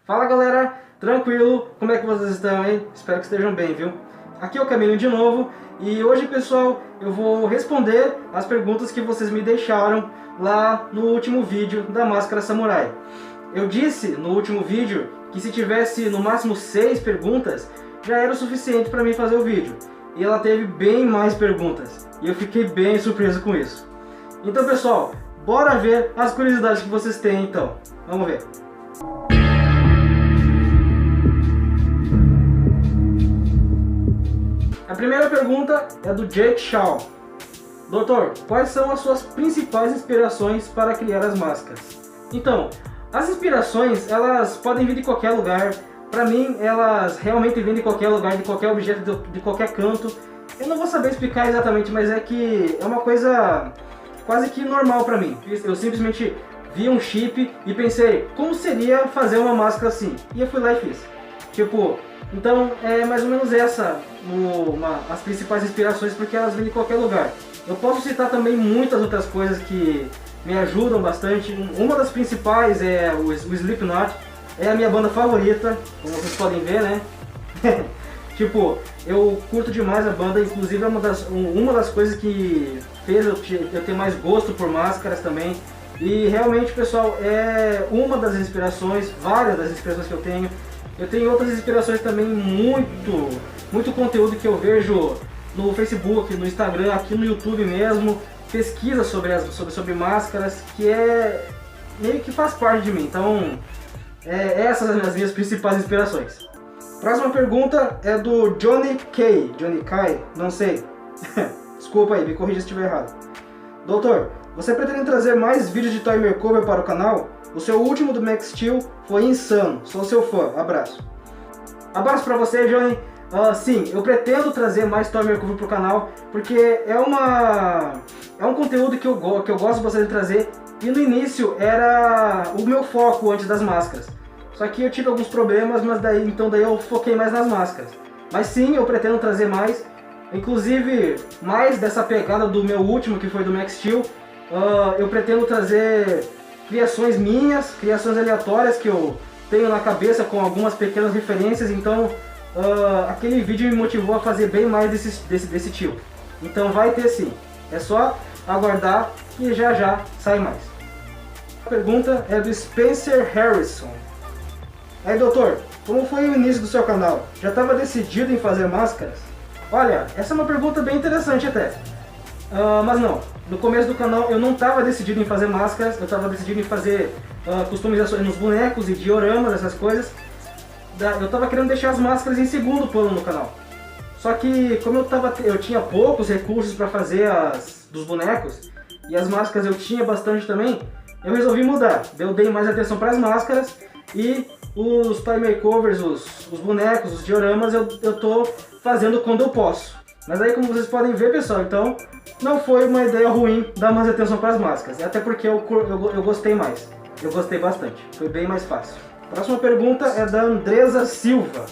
Fala galera, tranquilo? Como é que vocês estão aí? Espero que estejam bem, viu? Aqui é o Caminho de novo e hoje, pessoal, eu vou responder as perguntas que vocês me deixaram lá no último vídeo da Máscara Samurai. Eu disse no último vídeo que se tivesse no máximo 6 perguntas já era o suficiente para mim fazer o vídeo. E ela teve bem mais perguntas e eu fiquei bem surpreso com isso. Então, pessoal, bora ver as curiosidades que vocês têm então. Vamos ver. A primeira pergunta é do Jake Shaw. Doutor, quais são as suas principais inspirações para criar as máscaras? Então, as inspirações, elas podem vir de qualquer lugar. Para mim, elas realmente vêm de qualquer lugar, de qualquer objeto, de qualquer canto. Eu não vou saber explicar exatamente, mas é que é uma coisa quase que normal para mim. Eu simplesmente vi um chip e pensei, como seria fazer uma máscara assim? E eu fui lá e fiz. Então é mais ou menos as principais inspirações, porque elas vêm de qualquer lugar. Eu posso citar também muitas outras coisas que me ajudam bastante. Uma das principais é o Slipknot, é a minha banda favorita, como vocês podem ver, né? Eu curto demais a banda, inclusive é uma das coisas que fez eu ter mais gosto por máscaras também. E realmente, pessoal, é uma das inspirações, várias das inspirações que eu tenho. Eu tenho outras inspirações também, muito conteúdo que eu vejo no Facebook, no Instagram, aqui no YouTube mesmo, pesquisa sobre máscaras, que meio que faz parte de mim. Então, essas são as minhas principais inspirações. Próxima pergunta é do Johnny Kai, não sei. Desculpa aí, me corrija se estiver errado. Doutor, você pretende trazer mais vídeos de Toy Makeover para o canal? O seu último do Max Steel foi insano, sou seu fã, abraço. Abraço pra você, Johnny. Sim, eu pretendo trazer mais Toy Makeover pro canal, porque é um conteúdo que eu gosto bastante de trazer, e no início era o meu foco antes das máscaras. Só que eu tive alguns problemas, mas daí eu foquei mais nas máscaras. Mas sim, eu pretendo trazer mais, inclusive mais dessa pegada do meu último, que foi do Max Steel. Eu pretendo trazer criações minhas, criações aleatórias que eu tenho na cabeça com algumas pequenas referências. Então aquele vídeo me motivou a fazer bem mais desse tipo. Então vai ter sim, é só aguardar que já sai mais. A pergunta é do Spencer Harrison. Aí, doutor, como foi o início do seu canal? Já estava decidido em fazer máscaras? Olha, essa é uma pergunta bem interessante até. Mas não, no começo do canal eu não estava decidido em fazer máscaras, eu estava decidido em fazer customizações nos bonecos e dioramas, essas coisas. Eu estava querendo deixar as máscaras em segundo plano no canal. Só que como eu tinha poucos recursos para fazer dos bonecos, e as máscaras eu tinha bastante também, eu resolvi mudar. Eu dei mais atenção para as máscaras e os Toy Makeovers, os bonecos, os dioramas eu tô fazendo quando eu posso. Mas aí, como vocês podem ver, pessoal, então não foi uma ideia ruim dar mais atenção para as máscaras. Até porque eu gostei mais. Eu gostei bastante. Foi bem mais fácil. Próxima pergunta é da Andresa Silva.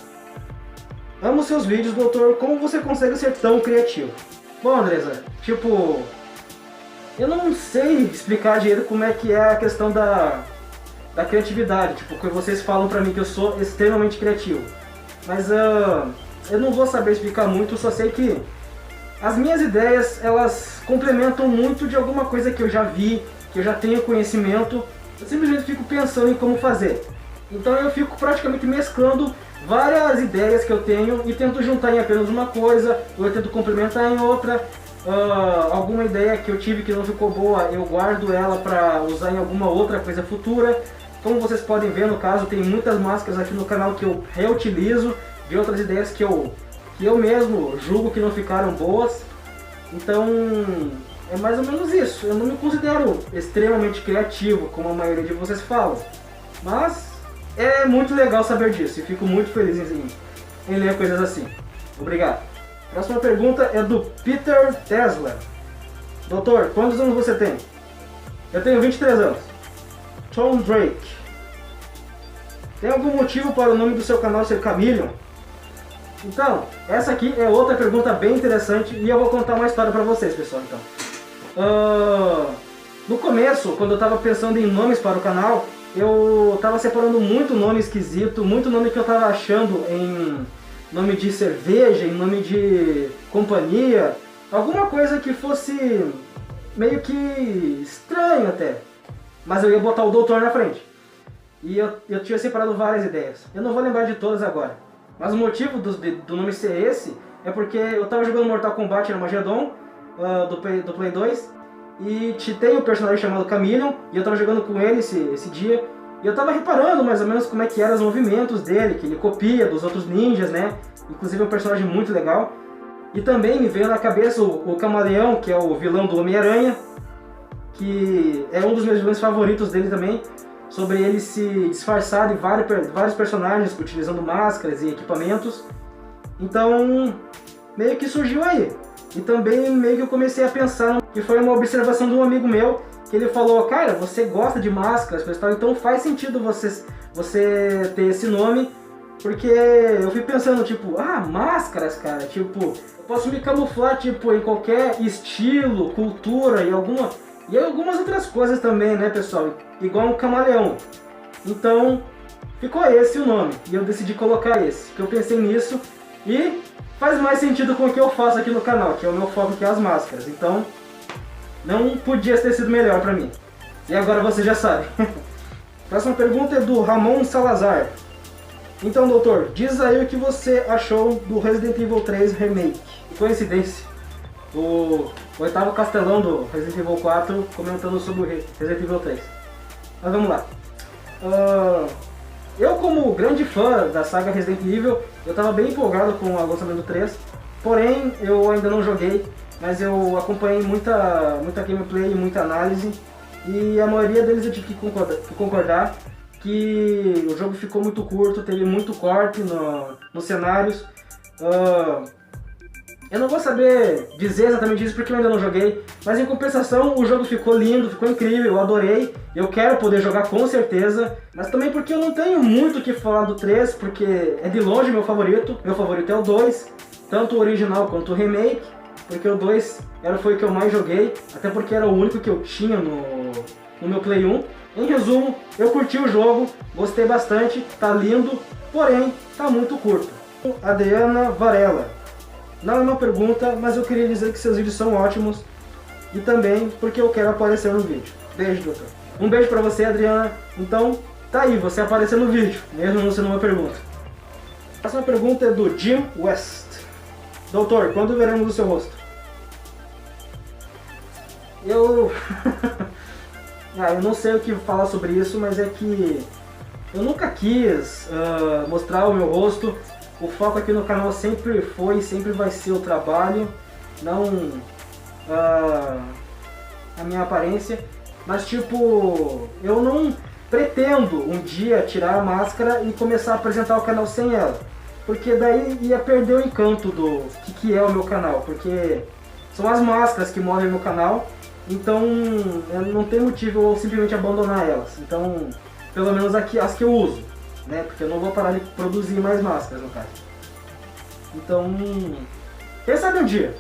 Amo seus vídeos, doutor. Como você consegue ser tão criativo? Bom, Andresa, eu não sei explicar direito como é que é a questão da criatividade. Porque vocês falam pra mim que eu sou extremamente criativo. Mas eu não vou saber explicar muito, só sei que as minhas ideias, elas complementam muito de alguma coisa que eu já vi, que eu já tenho conhecimento. Eu simplesmente fico pensando em como fazer. Então eu fico praticamente mesclando várias ideias que eu tenho e tento juntar em apenas uma coisa, ou eu tento complementar em outra. Alguma ideia que eu tive que não ficou boa, eu guardo ela para usar em alguma outra coisa futura. Como vocês podem ver, no caso, tem muitas máscaras aqui no canal que eu reutilizo de outras ideias que eu mesmo julgo que não ficaram boas. Então é mais ou menos isso. Eu não me considero extremamente criativo, como a maioria de vocês fala, mas é muito legal saber disso e fico muito feliz em ler coisas assim. Obrigado. Próxima pergunta é do Peter Tesla. Doutor, quantos anos você tem? Eu tenho 23 anos. Tom Drake. Tem algum motivo para o nome do seu canal ser Chameleon? Então, essa aqui é outra pergunta bem interessante e eu vou contar uma história para vocês, pessoal. Então, no começo, quando eu estava pensando em nomes para o canal, eu tava separando muito nome esquisito, muito nome que eu tava achando em nome de cerveja, em nome de companhia, alguma coisa que fosse meio que estranho até. Mas eu ia botar o doutor na frente. E eu tinha separado várias ideias. Eu não vou lembrar de todas agora. Mas o motivo do nome ser esse é porque eu tava jogando Mortal Kombat Armageddon do Play 2 e tem um personagem chamado Chameleon e eu tava jogando com ele esse dia e eu tava reparando mais ou menos como é que eram os movimentos dele, que ele copia dos outros ninjas, né? Inclusive é um personagem muito legal. E também me veio na cabeça o Camaleão, que é o vilão do Homem-Aranha, que é um dos meus vilões favoritos dele também, sobre ele se disfarçar de vários personagens utilizando máscaras e equipamentos. Então, meio que surgiu aí. E também meio que eu comecei a pensar, que foi uma observação de um amigo meu, que ele falou, cara, você gosta de máscaras, pessoal, então faz sentido você ter esse nome, porque eu fui pensando, tipo, máscaras, cara, tipo, eu posso me camuflar, tipo, em qualquer estilo, cultura e algumas outras coisas também, né, pessoal? Igual um camaleão. Então, ficou esse o nome. E eu decidi colocar esse. Que eu pensei nisso e faz mais sentido com o que eu faço aqui no canal, que é o meu foco, que é as máscaras. Então, não podia ter sido melhor pra mim. E agora você já sabe. Próxima pergunta é do Ramon Salazar. Então, doutor, diz aí o que você achou do Resident Evil 3 Remake. Coincidência. O oitavo castelão do Resident Evil 4 comentando sobre o Resident Evil 3. Mas vamos lá. Eu, como grande fã da saga Resident Evil, eu estava bem empolgado com o lançamento do 3. Porém, eu ainda não joguei, mas eu acompanhei muita gameplay, muita análise. E a maioria deles eu tive que concordar que o jogo ficou muito curto, teve muito corte nos cenários. Eu não vou saber dizer exatamente isso porque eu ainda não joguei, mas em compensação o jogo ficou lindo, ficou incrível, eu adorei, eu quero poder jogar com certeza, mas também porque eu não tenho muito o que falar do 3, porque é de longe meu favorito é o 2, tanto o original quanto o remake, porque o 2 foi o que eu mais joguei, até porque era o único que eu tinha no meu Play 1. Em resumo, eu curti o jogo, gostei bastante, tá lindo, porém tá muito curto. Adriana Varela. Não é uma pergunta, mas eu queria dizer que seus vídeos são ótimos e também porque eu quero aparecer no vídeo. Beijo, doutor. Um beijo pra você, Adriana. Então, tá aí, você apareceu no vídeo, mesmo não sendo uma pergunta. A próxima pergunta é do Jim West. Doutor, quando veremos o seu rosto? Eu não sei o que falar sobre isso, mas é que eu nunca quis mostrar o meu rosto. O foco aqui no canal sempre foi e sempre vai ser o trabalho, não a minha aparência. Mas tipo, eu não pretendo um dia tirar a máscara e começar a apresentar o canal sem ela. Porque daí ia perder o encanto do que é o meu canal. Porque são as máscaras que movem o meu canal, então não tem motivo eu simplesmente abandonar elas. Então, pelo menos aqui as que eu uso, né? Porque eu não vou parar de produzir mais máscaras, no caso. Então, quem sabe um dia.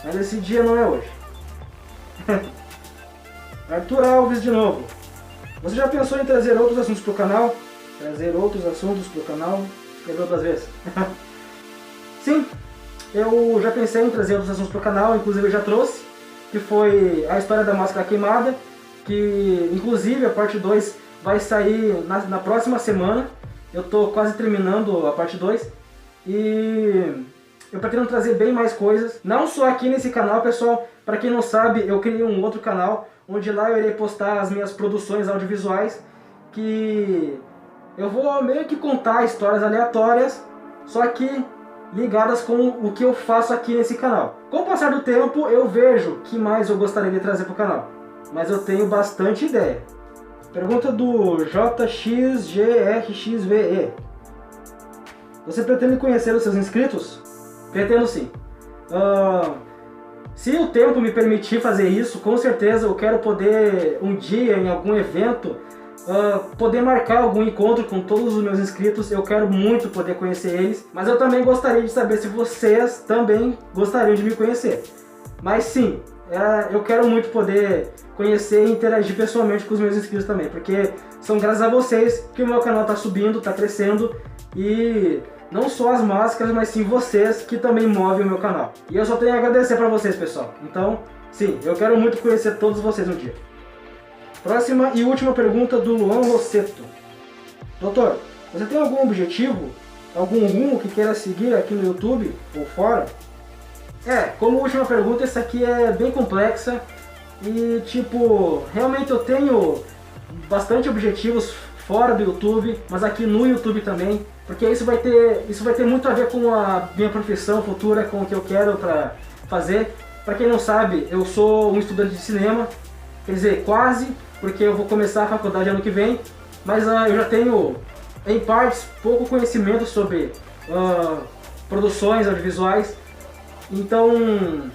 Mas esse dia não é hoje. Arthur Alves de novo. Você já pensou em trazer outros assuntos para o canal? Escreveu 2 vezes. Sim, eu já pensei em trazer outros assuntos para o canal, inclusive eu já trouxe, que foi a história da máscara queimada, que inclusive a parte 2 vai sair na próxima semana. Eu tô quase terminando a parte 2 e eu pretendo trazer bem mais coisas, não só aqui nesse canal, pessoal. Para quem não sabe, eu criei um outro canal, onde lá eu irei postar as minhas produções audiovisuais, que eu vou meio que contar histórias aleatórias, só que ligadas com o que eu faço aqui nesse canal. Com o passar do tempo, eu vejo o que mais eu gostaria de trazer para o canal, mas eu tenho bastante ideia. Pergunta do JXGRXVE. Você pretende conhecer os seus inscritos? Pretendo sim. Se o tempo me permitir fazer isso, com certeza eu quero poder, um dia, em algum evento, poder marcar algum encontro com todos os meus inscritos. Eu quero muito poder conhecer eles, mas eu também gostaria de saber se vocês também gostariam de me conhecer. Mas sim, eu quero muito poder conhecer e interagir pessoalmente com os meus inscritos também, porque são graças a vocês que o meu canal está subindo, está crescendo, e não só as máscaras, mas sim vocês que também movem o meu canal. E eu só tenho a agradecer para vocês, pessoal. Então, sim, eu quero muito conhecer todos vocês um dia. Próxima e última pergunta do Luan Rosseto. Doutor, você tem algum objetivo, algum rumo que queira seguir aqui no YouTube ou fora? Como última pergunta, essa aqui é bem complexa e, tipo, realmente eu tenho bastante objetivos fora do YouTube, mas aqui no YouTube também, porque isso vai ter muito a ver com a minha profissão futura, com o que eu quero para fazer. Para quem não sabe, eu sou um estudante de cinema, quer dizer, quase, porque eu vou começar a faculdade ano que vem, mas eu já tenho, em partes, pouco conhecimento sobre produções audiovisuais. Então,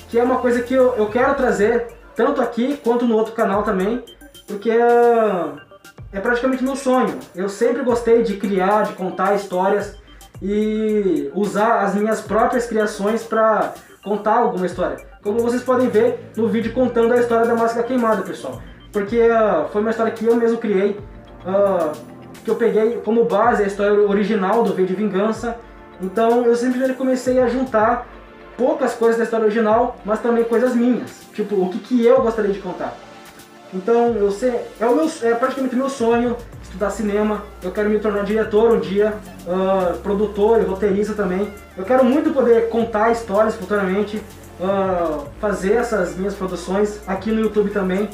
que é uma coisa que eu quero trazer, tanto aqui quanto no outro canal também, porque é praticamente meu sonho. Eu sempre gostei de criar, de contar histórias e usar as minhas próprias criações para contar alguma história. Como vocês podem ver no vídeo contando a história da Máscara Queimada, pessoal. Porque foi uma história que eu mesmo criei, que eu peguei como base a história original do V de Vingança. Então eu simplesmente comecei a juntar poucas coisas da história original, mas também coisas minhas, tipo, o que eu gostaria de contar. Então, é praticamente meu sonho estudar cinema. Eu quero me tornar diretor um dia, produtor e roteirista também. Eu quero muito poder contar histórias futuramente, fazer essas minhas produções aqui no YouTube também.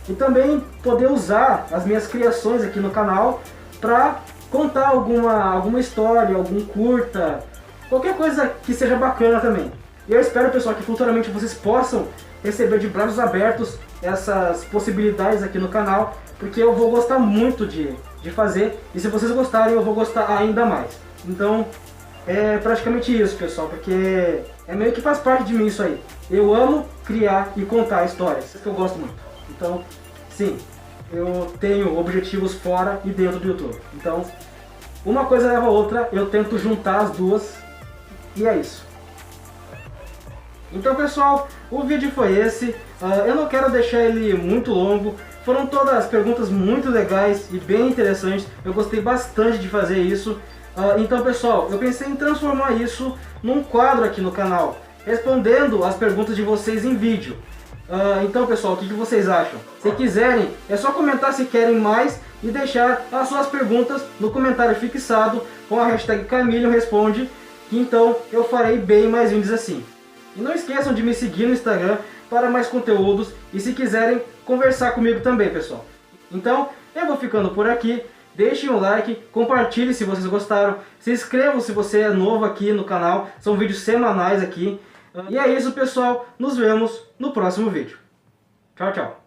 E também poder usar as minhas criações aqui no canal para contar alguma história, algum curta, qualquer coisa que seja bacana também. E eu espero, pessoal, que futuramente vocês possam receber de braços abertos essas possibilidades aqui no canal, porque eu vou gostar muito de fazer, e se vocês gostarem eu vou gostar ainda mais. Então é praticamente isso, pessoal, porque é meio que faz parte de mim isso aí. Eu amo criar e contar histórias, que eu gosto muito. Então, sim, eu tenho objetivos fora e dentro do YouTube. Então, uma coisa leva a outra, eu tento juntar as duas, e é isso. Então, pessoal, o vídeo foi esse. Eu não quero deixar ele muito longo. Foram todas perguntas muito legais e bem interessantes. Eu gostei bastante de fazer isso. Então, pessoal, eu pensei em transformar isso num quadro aqui no canal, respondendo as perguntas de vocês em vídeo. Então, pessoal, o que vocês acham? Se quiserem, é só comentar se querem mais e deixar as suas perguntas no comentário fixado com a hashtag Camilion Responde, que então eu farei bem mais vídeos assim. E não esqueçam de me seguir no Instagram para mais conteúdos e se quiserem conversar comigo também, pessoal. Então, eu vou ficando por aqui. Deixem um like, compartilhem se vocês gostaram, se inscrevam se você é novo aqui no canal, são vídeos semanais aqui. E é isso, pessoal, nos vemos no próximo vídeo. Tchau, tchau.